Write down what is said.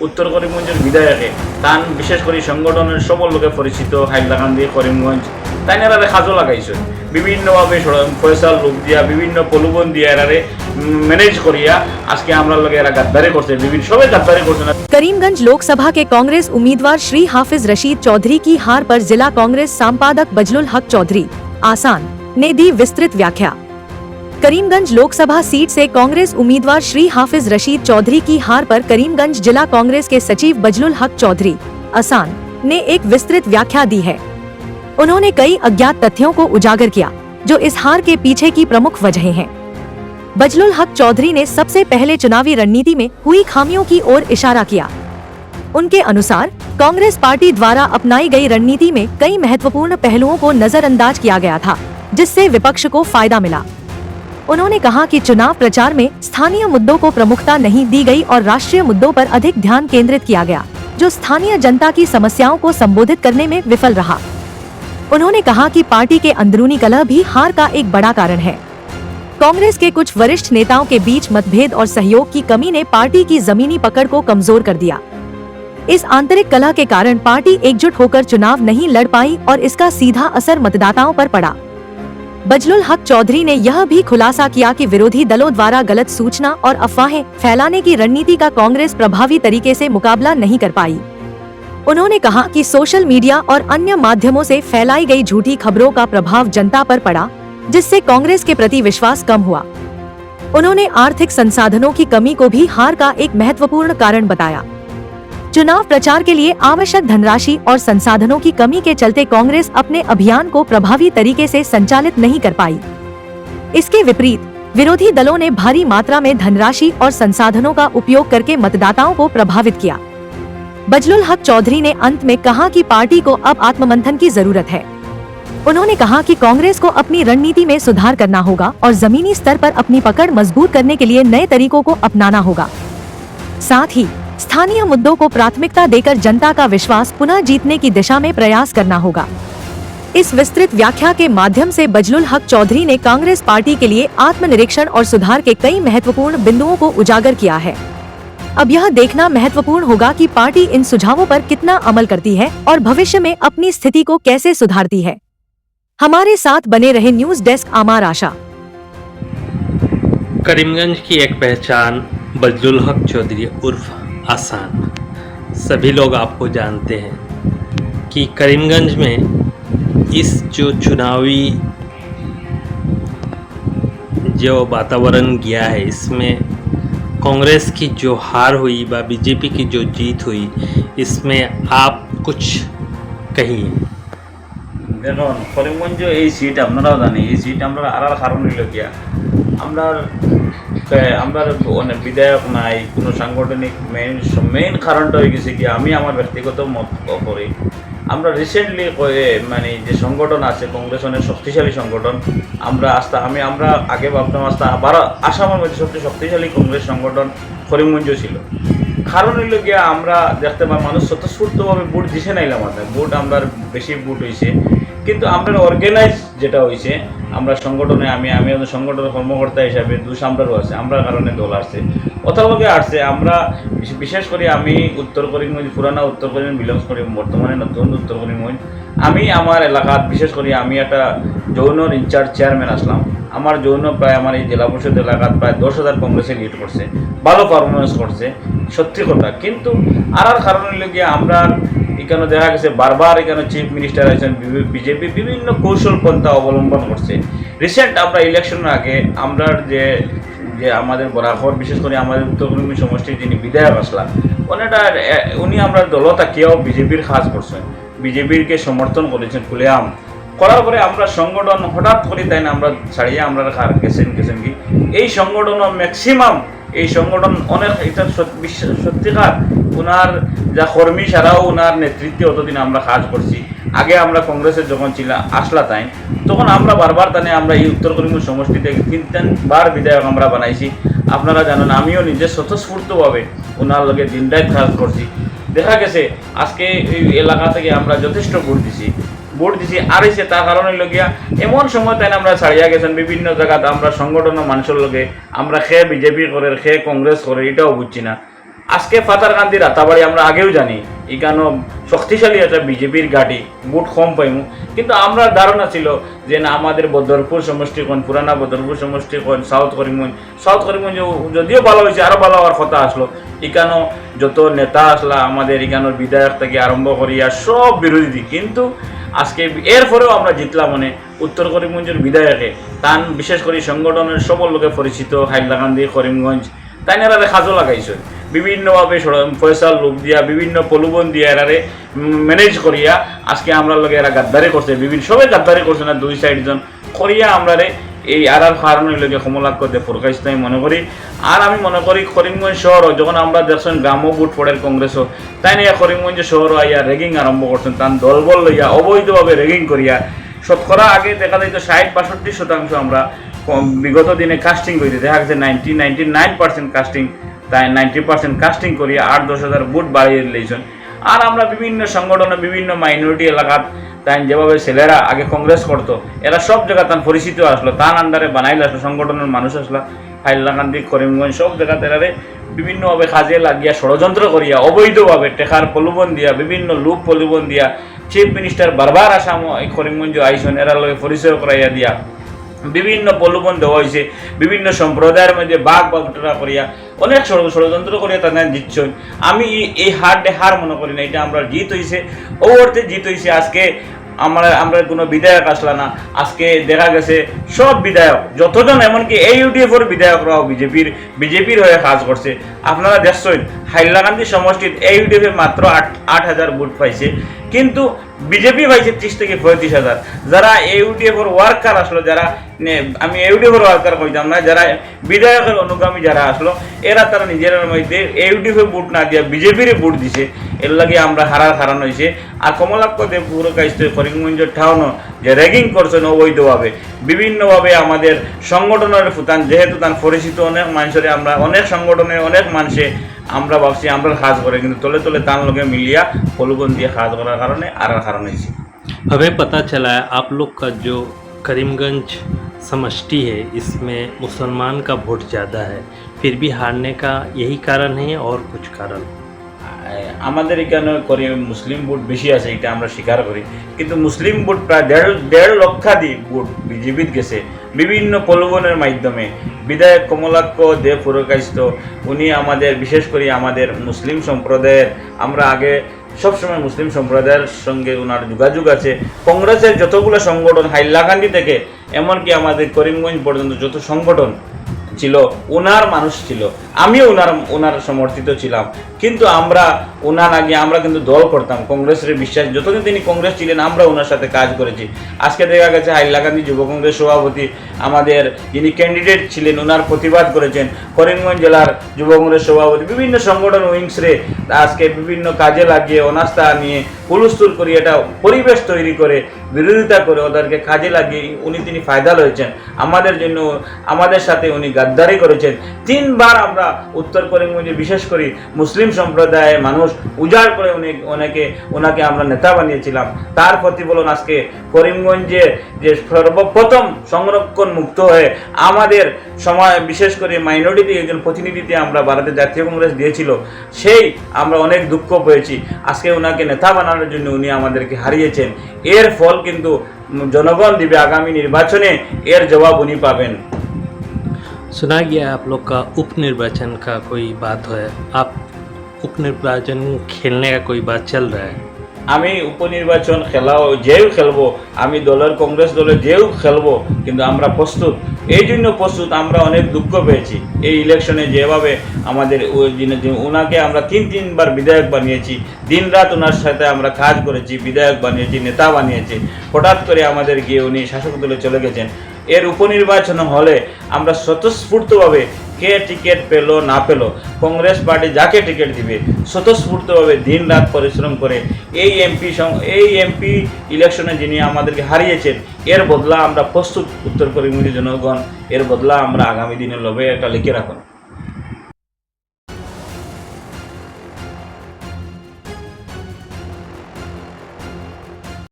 উত্তর করিমগঞ্জের বিধায়কে তান বিশেষ করে সংগঠনের সবল লোকে পরিচিত হাইলাকান্দি করিমগঞ্জ তাই এরারে কাজও লাগাইছে বিভিন্নভাবে ফয়সাল রূপ দিয়া বিভিন্ন প্রলোভন দিয়া এরারে मैनेज करिया आज के हमरा लगे एरा गद्दारी करते विभिन्न सबे गद्दारी करते ना। करीमगंज लोकसभा के कांग्रेस उम्मीदवार श्री हाफिज रशीद चौधरी की हार पर जिला कांग्रेस संपादक बजलुल हक चौधरी आसान ने दी विस्तृत व्याख्या। करीमगंज लोकसभा सीट से कांग्रेस उम्मीदवार श्री हाफिज रशीद चौधरी की हार पर करीमगंज जिला कांग्रेस के सचिव बजलुल हक चौधरी आसान ने एक विस्तृत व्याख्या दी है। उन्होंने कई अज्ञात तथ्यों को उजागर किया जो इस हार के पीछे की प्रमुख वजह हैं। बजलुल हक चौधरी ने सबसे पहले चुनावी रणनीति में हुई खामियों की ओर इशारा किया। उनके अनुसार कांग्रेस पार्टी द्वारा अपनाई गई रणनीति में कई महत्वपूर्ण पहलुओं को नजरअंदाज किया गया था जिससे विपक्ष को फायदा मिला। उन्होंने कहा कि चुनाव प्रचार में स्थानीय मुद्दों को प्रमुखता नहीं दी गई और राष्ट्रीय मुद्दों पर अधिक ध्यान केंद्रित किया गया जो स्थानीय जनता की समस्याओं को संबोधित करने में विफल रहा। उन्होंने कहा कि पार्टी के अंदरूनी कलह भी हार का एक बड़ा कारण है। कांग्रेस के कुछ वरिष्ठ नेताओं के बीच मतभेद और सहयोग की कमी ने पार्टी की जमीनी पकड़ को कमजोर कर दिया। इस आंतरिक कलह के कारण पार्टी एकजुट होकर चुनाव नहीं लड़ पाई और इसका सीधा असर मतदाताओं पर पड़ा। बजलुल हक चौधरी ने यह भी खुलासा किया कि विरोधी दलों द्वारा गलत सूचना और अफवाहें फैलाने की रणनीति का कांग्रेस प्रभावी तरीके से मुकाबला नहीं कर पाई। उन्होंने कहा कि सोशल मीडिया और अन्य माध्यमों से फैलाई गई झूठी खबरों का प्रभाव जनता पर पड़ा जिससे कांग्रेस के प्रति विश्वास कम हुआ। उन्होंने आर्थिक संसाधनों की कमी को भी हार का एक महत्वपूर्ण कारण बताया। चुनाव प्रचार के लिए आवश्यक धनराशि और संसाधनों की कमी के चलते कांग्रेस अपने अभियान को प्रभावी तरीके से संचालित नहीं कर पाई। इसके विपरीत विरोधी दलों ने भारी मात्रा में धनराशि और संसाधनों का उपयोग करके मतदाताओं को प्रभावित किया। बजलुल हक चौधरी ने अंत में कहा कि पार्टी को अब आत्ममंथन की जरूरत है। उन्होंने कहा कि कांग्रेस को अपनी रणनीति में सुधार करना होगा और जमीनी स्तर पर अपनी पकड़ मजबूत करने के लिए नए तरीकों को अपनाना होगा। साथ ही स्थानीय मुद्दों को प्राथमिकता देकर जनता का विश्वास पुनः जीतने की दिशा में प्रयास करना होगा। इस विस्तृत व्याख्या के माध्यम से बजलुल हक चौधरी ने कांग्रेस पार्टी के लिए आत्मनिरीक्षण और सुधार के कई महत्वपूर्ण बिंदुओं को उजागर किया है। अब यह देखना महत्वपूर्ण होगा कि पार्टी इन सुझावों पर कितना अमल करती है और भविष्य में अपनी स्थिति को कैसे सुधारती है। हमारे साथ बने रहे न्यूज डेस्क आमार आशा। करीमगंज की एक पहचान बजलुल हक चौधरी उर्फ आसान। सभी लोग आपको जानते हैं कि करीमगंज में इस जो चुनावी जो वातावरण गया है इसमें कांग्रेस की जो हार हुई व बीजेपी की जो जीत हुई इसमें आप कुछ कहिए। देखो करीमगंज এই সিট আপনারাও জানি এই সিট আমরা আরার কারণ হইল গিয়া আমরা অনেক বিধায়ক নাই কোনো সাংগঠনিক মেইন কারণটা হয়ে গেছে কি আমি আমার ব্যক্তিগত মত করি আমরা রিসেন্টলি মানে যে সংগঠন আছে কংগ্রেস অনেক শক্তিশালী সংগঠন আমরা আমরা আগে ভাবতাম আবার আসামের মধ্যে সবচেয়ে শক্তিশালী কংগ্রেস সংগঠন করিমগঞ্জ ছিল। কারণ হইল গিয়া আমরা দেখতে পাই মানুষ স্বতঃস্ফূর্তভাবে ভোট দিছে নাই আমাদের ভোট আমরা বেশি ভোট হয়েছে কিন্তু আমরা অর্গানাইজ যেটা হয়েছে আমরা সংগঠনে আমি সংগঠনের কর্মকর্তা হিসাবে দোষ আমরারও আছে আমরা কারণে দল আসছে অতলকে আসছে আমরা বিশেষ করে আমি উত্তর করিমগঞ্জ পুরানা উত্তর করিমগঞ্জ বিলংস করি বর্তমানে নতুন উত্তর করিমগঞ্জ আমি আমার এলাকাত বিশেষ করে আমি একটা যৌনর ইনচার্জ চেয়ারম্যান আসলাম আমার যৌন প্রায় আমার এই জেলা পরিষদ এলাকাত প্রায় 10,000 কংগ্রেসে লিড করছে ভালো পারফরমেন্স করছে সত্যি কথা কিন্তু আর কারণ হইল গিয়ে আমরা এখানে দেখা গেছে বারবার এখানে চিফ মিনিস্টার আছেন বিজেপি বিভিন্ন কৌশল পন্থা অবলম্বন করছে। রিসেন্ট আমরা ইলেকশনের আগে আমরা যে আমাদের বরাবর বিশেষ করে আমাদের উত্তর করিমগঞ্জ সমষ্টির যিনি বিধায়ক আসলাম উনি আমরা দলতাকিয়াও বিজেপির কাজ করছেন বিজেপিকে সমর্থন করেছেন খুলেআম করার পরে আমরা সংগঠন হঠাৎ করে তাই না আমরা ছাড়িয়ে আমরা গেছেন কি এই সংগঠন ম্যাক্সিমাম এই সংগঠন অনেক এটা সত্যিকার ওনার যা কর্মী ছাড়াও ওনার নেতৃত্বে অতদিন আমরা কাজ করছি। আগে আমরা কংগ্রেসের যখন আসলা তাই তখন আমরা বারবার তানে আমরা এই উত্তর করিমগঞ্জ সমষ্টিতে 3-3বার বিধায়ক আমরা বানাইছি। আপনারা জানেন আমিও নিজে স্বতঃস্ফূর্তভাবে ওনার লগে দিনরাত কাজ করছি। দেখা গেছে আজকে এই এলাকা থেকে আমরা যথেষ্ট ভোট দিছি আর এসে তার কারণে লগিয়া এমন সময় তাই আমরা ছাড়িয়া গেছেন বিভিন্ন জায়গাতে আমরা সংগঠনের মানুষের লগে আমরা খেয়ে বিজেপি করে খেয়ে কংগ্রেস করে এটাও বুঝছি না আজকে পাতারকান্দি রাতাবাড়ি আমরা আগেও জানি এখানে শক্তিশালী একটা বিজেপির ঘাঁটি, বুট কম পাইমু, কিন্তু আমরা ধারণা ছিল যে না আমাদের বদরপুর সমষ্টি কোন, পুরানা বদরপুর সমষ্টি কোন, সাউথ করিমগঞ্জ যদিও ভালো হয়েছে, আরও ভালো হওয়ার কথা আসলো। এখানেও যত নেতা আসলা আমাদের এখানের বিধায়ক থেকে আরম্ভ করিয়া সব বিরোধী, কিন্তু আজকে এরপরেও আমরা জিতলাম মানে উত্তর করিমগঞ্জের বিধায়কে তান বিশেষ করে সংগঠনের সকল লোকে পরিচিত হাইলাকান্দি করিমগঞ্জ তাই না কাজও লাগাইছে বিভিন্নভাবে পয়সার লোক দিয়া বিভিন্ন প্রলোভন দিয়া এরারে ম্যানেজ করিয়া আজকে আমরা লোকে এরা গাদ্দারি করছে, সবাই গাদ্দারি করছে না, 2 জন করিয়া আমরা এই আর কারণের লোকে কমলাক্ষ দে প্রকাশ আমি মনে করি। আর আমি মনে করি করিমগঞ্জ শহরও যখন আমরা দেখছেন গ্রামও বুট পড়ের কংগ্রেসও তাই না করিমগঞ্জ শহরও আইয়া র্যাগিং আরম্ভ করছেন, তার দলবল লইয়া অবৈধভাবে র্যাগিং করিয়া শতকরা আগে দেখা যাইতো 60-62% আমরা বিগত দিনে কাস্টিং করিতে দেখা গেছে 99% কাস্টিং, তাই 90% কাস্টিং করিয়া 8-10 হাজার বুট বাড়িয়ে দিয়েছেন। আর আমরা বিভিন্ন সংগঠনে বিভিন্ন মাইনরিটি এলাকাত তাই যেভাবে ছেলেরা আগে কংগ্রেস করতো এরা সব জায়গা তার পরিচিত আসলো, তার আন্ডারে বানাইলে আসলো, সংগঠনের মানুষ আসলো, হাইলাকান্দি করিমগঞ্জ সব জায়গাতে এরারে বিভিন্নভাবে কাজে লাগিয়া ষড়যন্ত্র করিয়া অবৈধভাবে টেকার প্রলোভন দিয়া বিভিন্ন লোক প্রলোভন দিয়া চিফ মিনিস্টার বারবার আসাম এই করিমগঞ্জ আইসন এরা লগে পরিচয় করাইয়া দিয়া বিভিন্ন প্রলোভন দেওয়া হয়েছে, বিভিন্ন সম্প্রদায়ের মধ্যে বাঘ বাগটা করিয়া অনেক ষড়যন্ত্র করিয়া তাদের জিতছেন। আমি এই হার মনে করি না, এটা আমরা জিত হয়েছে, ও অর্থে জিত হয়েছে। আজকে আমরা কোনো বিধায়ক আসলা না, আজকে দেখা গেছে সব বিধায়ক যতজন এমনকি এই ইউডিএফের বিধায়করাও বিজেপির হয়ে কাজ করছে। আপনারা দেখছেন হাইলাকান্দি সমষ্টির এই ইউডিএফে মাত্র 8,000 ভোট পাইছে, কিন্তু বিজেপি পাইছে 30 থেকে 35,000। যারা ইউডিএফের ওয়ার্কার আসলো, যারা আমি ইউডিএফের ওয়ার্কার কইতাম না, যারা বিধায়কের অনুগামী যারা আসলো এরা তারা নিজের মধ্যে ইউডিএফে ভোট না দিয়া বিজেপির ভোট দিছে, এর লাগে আমরা হারার কারণ হয়েছে। আর কমলাক্ষ দেব পুরো কাজতে করিমগঞ্জের ঠাউনও যে র্যাগিং করছেন অবৈধভাবে বিভিন্নভাবে আমাদের সংগঠনের ফুতান যেহেতু তার পরিচিত অনেক মানুষের আমরা অনেক সংগঠনে অনেক মানুষে আমরা ভাবছি আমরা কাজ করে, কিন্তু তলে তলে তার লগে মিলিয়া প্রলোভন দিয়ে কাজ করার কারণে আর কারণ হয়েছে। हमें पता चला है आप लोग का जो करीमगंज समष्टि है इसमें मुसलमान का वोट ज़्यादा है, फिर भी हारने का यही कारण है और कुछ कारण? আমাদের এখানে মুসলিম ভোট বেশি আছে এটা আমরা স্বীকার করি, কিন্তু মুসলিম ভোট প্রায় 1.5 লক্ষাধিক ভোট বিজেপিত গেছে বিভিন্ন প্রলোভনের মাধ্যমে। বিধায়ক কমলাক্ষ দেব পুরকাইস্ত উনি আমাদের বিশেষ করে আমাদের মুসলিম সম্প্রদায়ের, আমরা আগে সবসময় মুসলিম সম্প্রদায়ের সঙ্গে ওনার যোগাযোগ আছে। কংগ্রেসের যতগুলো সংগঠন হাইলাকান্দি থেকে এমনকি আমাদের করিমগঞ্জ পর্যন্ত যত সংগঠন ছিল ওনার মানুষ ছিল, আমিও ওনার সমর্থিত ছিলাম, কিন্তু আমরা ওনার আগে আমরা কিন্তু দল করতাম কংগ্রেসের বিশ্বাস, যতদিন তিনি কংগ্রেস ছিলেন আমরা ওনার সাথে কাজ করেছি। আজকে দেখা গেছে হাইলাকান্দি যুব কংগ্রেস সভাপতি আমাদের যিনি ক্যান্ডিডেট ছিলেন ওনার প্রতিবাদ করেছেন, করিমগঞ্জ জেলার যুব কংগ্রেস সভাপতি বিভিন্ন সংগঠন উইংসরে আজকে বিভিন্ন কাজে লাগিয়ে অনাস্থা নিয়ে হুলস্থুল করি এটা পরিবেশ তৈরি করে বিরোধিতা করে ওদেরকে কাজে লাগিয়ে তিনি ফায়দা লয়েছেন। আমাদের জন্য আমাদের সাথে উনি গাদ্দারি করেছেন। 3 বার আমরা উত্তর করিমগঞ্জে বিশেষ করে মুসলিম সম্প্রদায়ের মানুষ উজাড় করে ওনাকে আমরা নেতা বানিয়েছিলাম। তার প্রতিফলন আজকে করিমগঞ্জে যে সর্বপ্রথম সংরক্ষণ মুক্ত হয়ে আমাদের সময় বিশেষ করে মাইনরিটি একজন প্রতিনিধিতে আমরা ভারতের জাতীয় কংগ্রেস দিয়েছিল, সেই আমরা অনেক দুঃখ পেয়েছি। আজকে ওনাকে নেতা বানানোর জন্য উনি আমাদেরকে হারিয়েছেন, এর ফল কিন্তু জনগণ দিবে আগামী নির্বাচনে, এর জবাব উনি পাবেন। सुना गया आप लोग का उपनिर्वाचन का कोई बात है, आप उपनिर्वाचन खेलने का कोई बात चल रहा है? আমি উপনির্বাচন যেও খেলবো, আমি কংগ্রেস দলের যেও খেলবো, কিন্তু আমরা প্রস্তুত। এই জন্য প্রস্তুত, আমরা অনেক দুঃখ পেয়েছি এই ইলেকশনে যেভাবে আমাদের ওনাকে আমরা 3বার বিধায়ক বানিয়েছি, দিন রাত ওনার সাথে আমরা কাজ করেছি, বিধায়ক বানিয়েছি, নেতা বানিয়েছি। হঠাৎ করে আমাদের গিয়ে উনি শাসক দলে চলে গেছেন। এর উপনির্বাচন হলে আমরা স্বতঃস্ফূর্তভাবে কে টিকিট পেল না পেল, কংগ্রেস পার্টি যাকে টিকিট দিবে স্বতঃস্ফূর্তভাবে দিন রাত পরিশ্রম করে এই এমপি ইলেকশনে যিনি আমাদেরকে হারিয়েছেন এর বদলা আমরা প্রস্তুত। উত্তর করিমগঞ্জের জনগণ এর বদলা আমরা আগামী দিনে লবে এটা লিখে রাখুন।